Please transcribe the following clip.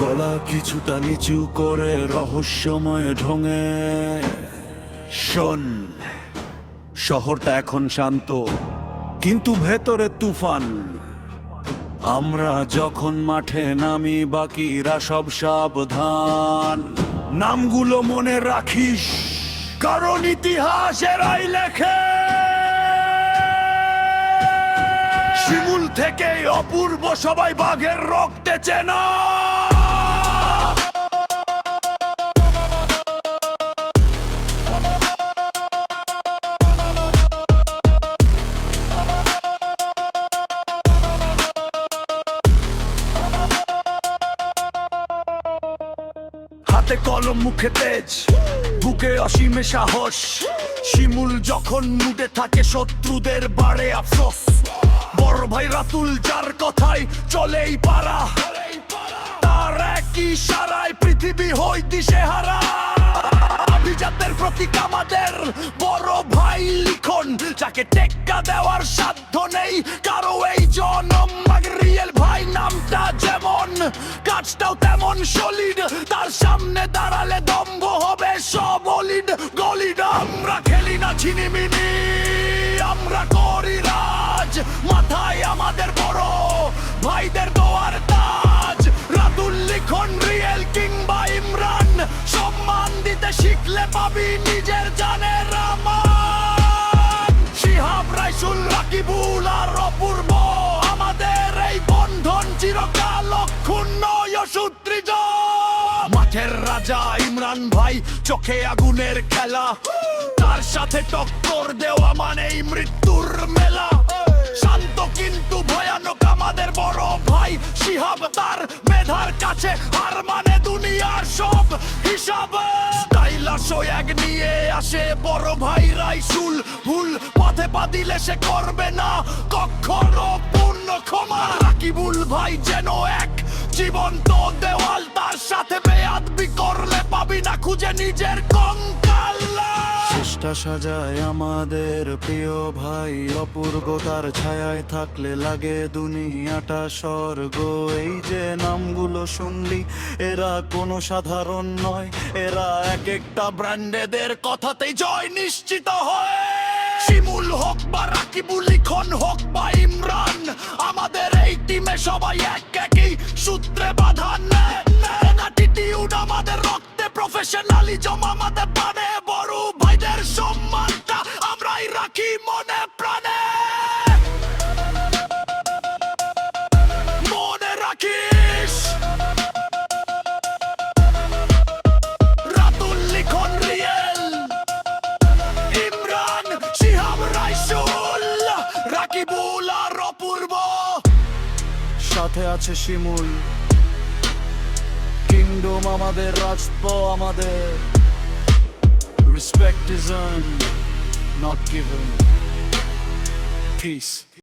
গলা কিছুটা নিচু করে রহস্যময় ঢঙে শোন, শহরটা এখন শান্ত, কিন্তু ভেতরে তুফান। আমরা যখন মাঠে নামি বাকিরা সব সাবধান। নামগুলো মনে রাখিস, কারণ ইতিহাস এরাই লেখে। শিমুল থেকে অপূর্ব সবাই বাঘের রক্তে চেনা। হাতে কলম মুখে তেজ, বুকে অসীমে সাহস। শিমুল যখন মুডে থাকে শত্রুদের বাড়ে আফসোস। বড় ভাই রাতুল যার কথায় চলেই পারা, তার একই ইশারায় পৃথিবী হয় দিশেহারা। অভিজাতের প্রতীক আমাদের বড় ভাই লিখন, যাকে টেক্কা দেওয়ার সাধ্য নেই কারো এই জনম। রিয়েল ভাই নামটা যেমন, কাজটাও তেমন সলিড। তার সামনে দাঁড়ালে দম্ভ হবে সব অলিড গলিড। আমরা খেলি না ছিনিমিনি, আমরা করি রাজ। মাথায় আমাদের বড় ভাইদের দোয়ার তাজ। রাতুল লিখন রিয়েল কিংবা ইমরান, সম্মান দিতে শিখলে পাবি নিজের জানের রামান। শিহাব রাইসুল রাকিবুল আর অপূর্ব, আমাদের এই বন্ধন চিরকাল অক্ষুণ্ণ সূত্রিজ। মাঠের রাজা ইমরান ভাই, চোখে আগুনের খেলা। তার সাথে টক্কর দেওয়া মানেই মৃত্যুর মেলা। শান্ত কিন্তু ভয়ানক আমাদের বড় ভাই শিহাব, তার মেধার কাছে হার মানে দুনিয়ার সব হিসাব। স্টাইলাস এক নিয়ে আসে বড় ভাই রাইসুল, ভুল পথে পা দিলে সে করবে না কখনো পূর্ণ ক্ষমা। রাকিবুল ভাই যেন এক জীবন্ত দেওয়াল, তার সাথে বেয়াদবি করলে পাবি না খুঁজে নিজের কঙ্কাল। চেষ্টা সাজায় আমাদের প্রিয় ভাই অপূর্ব, তার ছায়ায় থাকলে লাগে দুনিয়াটা স্বর্গ। এই যে নামগুলো শুনলি, এরা কোনো সাধারণ নয়, এরা এক একটা ব্র্যান্ডেদের কথাতেই জয় নিশ্চিত হয়। শিমুল হোক বা রাকিবুল লিখন হোক বা ইমরান, আমাদের এই টিমে সবাই এক একই সূত্রে বাঁধা। অ্যাটিটিউড আমাদের রক্তে, প্রফেশনালিজম আমাদের প্রাণে। বড় ভাইদের সম্মানটা আমরাই রাখি মনে প্রাণে। মনে রাখিস, রাতুল লিখন রিয়েল, ইমরান শিহাব রাইসুল রাকিবুল আর অপূর্ব, সাথে আছে শিমুল। কিংডম আমাদের, রাজত্ব আমাদের। Respect is earned, not given. Peace.